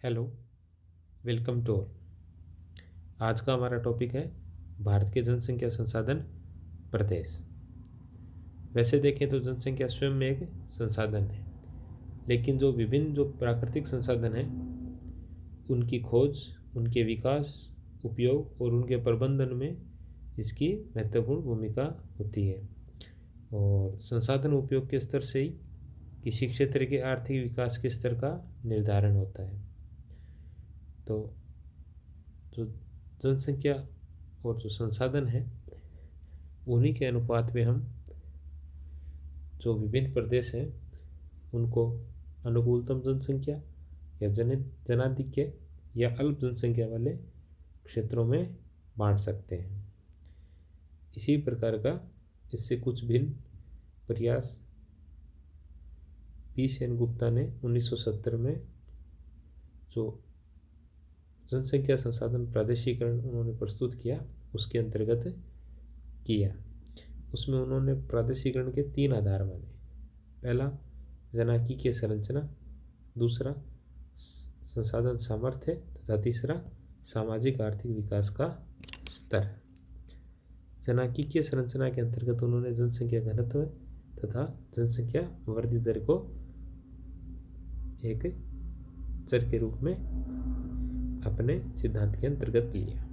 Hello, welcome to all. आज का हमारा टॉपिक है भारत के जनसंख्या संसाधन प्रदेश। वैसे देखें तो जनसंख्या स्वयं में एक संसाधन है, लेकिन जो विभिन्न प्राकृतिक संसाधन हैं उनकी खोज, उनके विकास, उपयोग और उनके प्रबंधन में इसकी महत्वपूर्ण भूमिका होती है। और संसाधन उपयोग के स्तर से ही किसी क्षेत्र के आर्थिक विकास के स्तर का निर्धारण होता है। तो जो जनसंख्या और जो संसाधन है उन्हीं के अनुपात में हम जो विभिन्न प्रदेश हैं उनको अनुकूलतम जनसंख्या या जनाधिक्य या अल्प जनसंख्या वाले क्षेत्रों में बांट सकते हैं। इसी प्रकार का इससे कुछ भिन्न प्रयास पी सेनगुप्ता ने 1970 में जो जनसंख्या संसाधन प्रादेशिकरण उन्होंने प्रस्तुत किया उसके अंतर्गत किया। उसमें उन्होंने प्रादेशिकरण के 3 आधार माने। पहला जनांकीय संरचना, दूसरा संसाधन सामर्थ्य तथा तीसरा सामाजिक आर्थिक विकास का स्तर। जनांकीय संरचना के अंतर्गत उन्होंने जनसंख्या घनत्व तथा जनसंख्या वृद्धि दर को एक चर के रूप में अपने सिद्धांत के अंतर्गत लिया।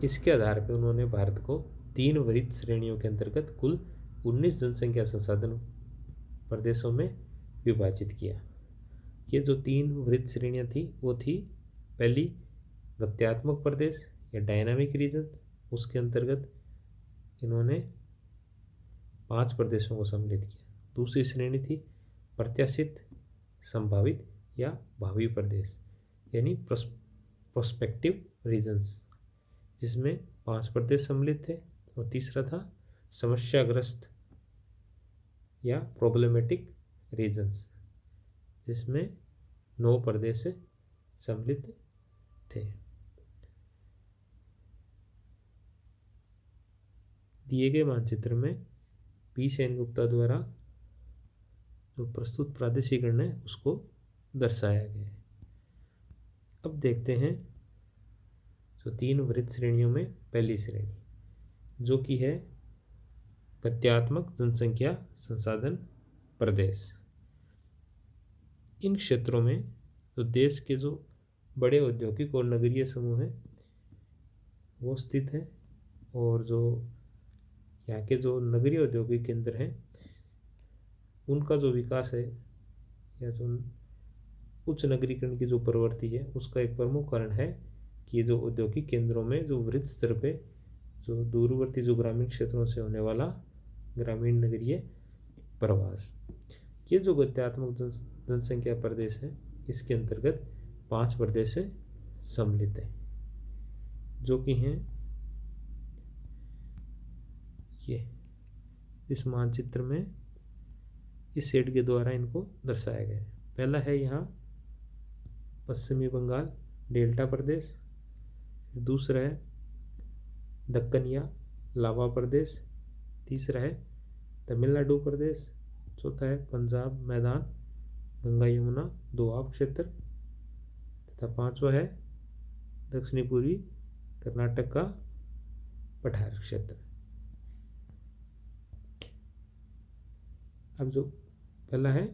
इसके आधार पर उन्होंने भारत को 3 वृत्त श्रेणियों के अंतर्गत कुल 19 जनसंख्या संसाधन प्रदेशों में विभाजित किया। ये जो 3 वृत्त श्रेणियां थी वो थी, पहली गत्यात्मक प्रदेश या डायनामिक रीजन, उसके अंतर्गत इन्होंने 5 प्रदेशों को सम्मिलित किया। दूसरी श्रेणी थी प्रत्याशित, संभावित या भावी प्रदेश यानी प्रोस्पेक्टिव रीजन्स, जिसमें 5 प्रदेश सम्मिलित थे। और तीसरा था समस्याग्रस्त या प्रॉब्लमेटिक रीजन्स, जिसमें 9 प्रदेश सम्मिलित थे। दिए गए मानचित्र में पी सेनगुप्ता द्वारा जो प्रस्तुत प्रादेशिकरण है उसको दर्शाया गया है। अब देखते हैं जो 3 वृत्त श्रेणियों में पहली श्रेणी जो कि है गत्यात्मक जनसंख्या संसाधन प्रदेश। इन क्षेत्रों में जो देश के जो बड़े औद्योगिक और नगरीय समूह हैं वो स्थित हैं, और जो यहाँ के जो नगरीय औद्योगिक केंद्र हैं उनका जो विकास है या जो उच्च नगरीकरण की जो प्रवृत्ति है उसका एक प्रमुख कारण है कि ये जो औद्योगिक केंद्रों में जो वृत्त स्तर पे जो दूरवर्ती जो ग्रामीण क्षेत्रों से होने वाला ग्रामीण नगरीय प्रवास, ये जो गत्यात्मक जनसंख्या प्रदेश है इसके अंतर्गत 5 प्रदेश सम्मिलित हैं, जो कि हैं ये इस मानचित्र में इस शेड के द्वारा इनको दर्शाया गया है। पहला है यहाँ पश्चिमी बंगाल डेल्टा प्रदेश, दूसरा है दक्कन या लावा प्रदेश, तीसरा है तमिलनाडु प्रदेश, चौथा है पंजाब मैदान गंगा यमुना दोआब क्षेत्र, तथा 5वां है दक्षिणी पूर्वी कर्नाटक का पठार क्षेत्र। अब जो पहला है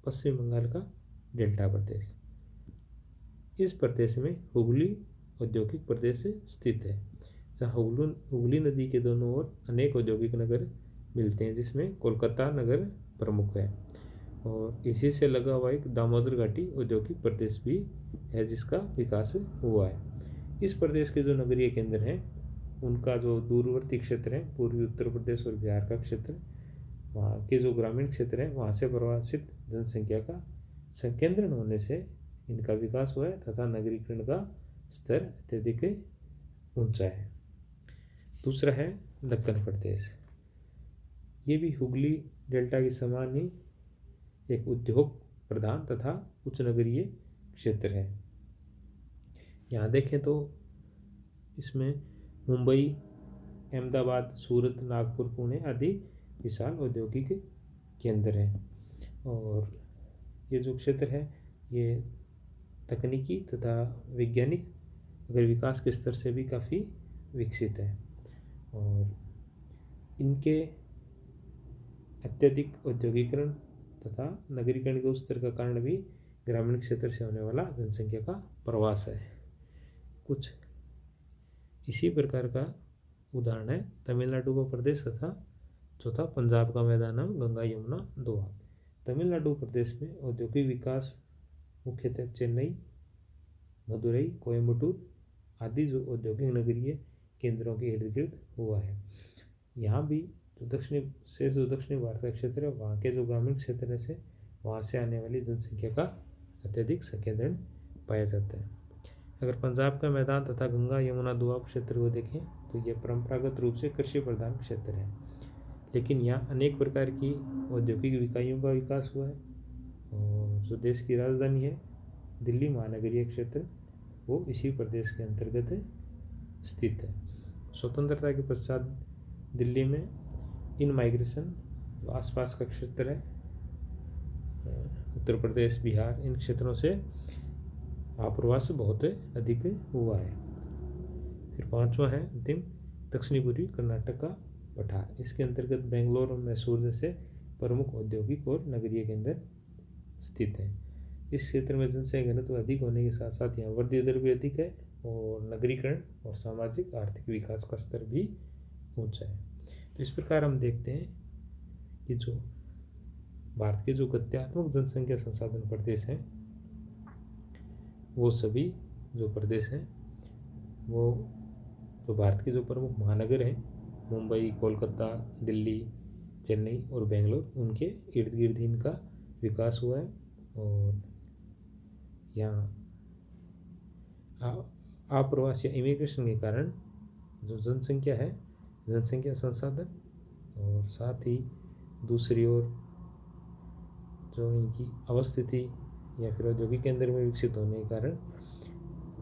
पश्चिम बंगाल का डेल्टा प्रदेश, इस प्रदेश में हुगली औद्योगिक प्रदेश स्थित है, जहाँ हुगली नदी के दोनों ओर अनेक औद्योगिक नगर मिलते हैं, जिसमें कोलकाता नगर प्रमुख है। और इसी से लगा हुआ एक दामोदर घाटी औद्योगिक प्रदेश भी है जिसका विकास हुआ है। इस प्रदेश के जो नगरीय केंद्र हैं उनका जो दूरवर्ती क्षेत्र है पूर्वी उत्तर प्रदेश और बिहार का क्षेत्र, वहाँ के जो ग्रामीण क्षेत्र हैं वहाँ से प्रवासित जनसंख्या का संकेंद्रण होने से इनका विकास हुआ है तथा नगरीकरण का स्तर अत्यधिक ऊंचा है। दूसरा है दक्कन प्रदेश, ये भी हुगली डेल्टा के समान ही एक उद्योग प्रधान तथा उच्च नगरीय क्षेत्र है। यहाँ देखें तो इसमें मुंबई, अहमदाबाद, सूरत, नागपुर, पुणे आदि विशाल औद्योगिक केंद्र हैं। और ये जो क्षेत्र है ये तकनीकी तथा वैज्ञानिक अगर विकास के स्तर से भी काफ़ी विकसित है और इनके अत्यधिक औद्योगिकरण तथा नगरीकरण के उस स्तर का कारण भी ग्रामीण क्षेत्र से होने वाला जनसंख्या का प्रवास है। कुछ इसी प्रकार का उदाहरण है तमिलनाडु का प्रदेश तथा चौथा पंजाब का मैदान गंगा यमुना दोआब। तमिलनाडु प्रदेश में औद्योगिक विकास मुख्यतः चेन्नई, मदुरई, कोयम्बटूर आदि जो औद्योगिक नगरीय केंद्रों के इर्द गिर्द हुआ है। यहाँ भी जो दक्षिणी भारत का क्षेत्र है वहाँ के जो ग्रामीण क्षेत्र से वहाँ से आने वाली जनसंख्या का अत्यधिक संकेंद्रण पाया जाता है। अगर पंजाब का मैदान तथा गंगा यमुना दोआब क्षेत्र को देखें तो यह परंपरागत रूप से कृषि प्रधान क्षेत्र है, लेकिन यहाँ अनेक प्रकार की औद्योगिक इकाइयों का विकास हुआ है और जो देश की राजधानी है दिल्ली महानगरीय क्षेत्र वो इसी प्रदेश के अंतर्गत स्थित है। स्वतंत्रता के पश्चात दिल्ली में इन माइग्रेशन जो आसपास का क्षेत्र है उत्तर प्रदेश, बिहार, इन क्षेत्रों से आप्रवास बहुत अधिक हुआ है। फिर पांचवा है अंतिम दक्षिणी पूर्वी कर्नाटक का पठार। इसके अंतर्गत बेंगलोर और मैसूर जैसे प्रमुख औद्योगिक और नगरीय केंद्र स्थित हैं। इस क्षेत्र में जनसंख्या घनत्व अधिक होने के साथ साथ यहाँ वृद्धि दर भी अधिक है और नगरीकरण और सामाजिक आर्थिक विकास का स्तर भी ऊंचा है। तो इस प्रकार हम देखते हैं कि जो भारत के जो गत्यात्मक जनसंख्या संसाधन प्रदेश हैं वो सभी जो प्रदेश हैं वो जो भारत के जो प्रमुख महानगर हैं मुंबई, कोलकाता, दिल्ली, चेन्नई और बेंगलोर उनके इर्द गिर्द इनका विकास हुआ है और यहाँ आप्रवासी इमिग्रेशन के कारण जो जनसंख्या है, जनसंख्या संसाधन और साथ ही दूसरी ओर जो इनकी अवस्थिति या फिर औद्योगिक केंद्र में विकसित होने के कारण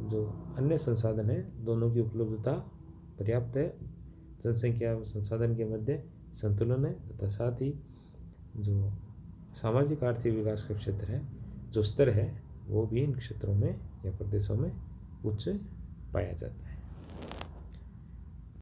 जो अन्य संसाधन है दोनों की उपलब्धता पर्याप्त है। जनसंख्या और संसाधन के मध्य संतुलन है तथा साथ ही जो सामाजिक आर्थिक विकास का क्षेत्र है जो स्तर है वो भी इन क्षेत्रों में या प्रदेशों में उच्च पाया जाता है।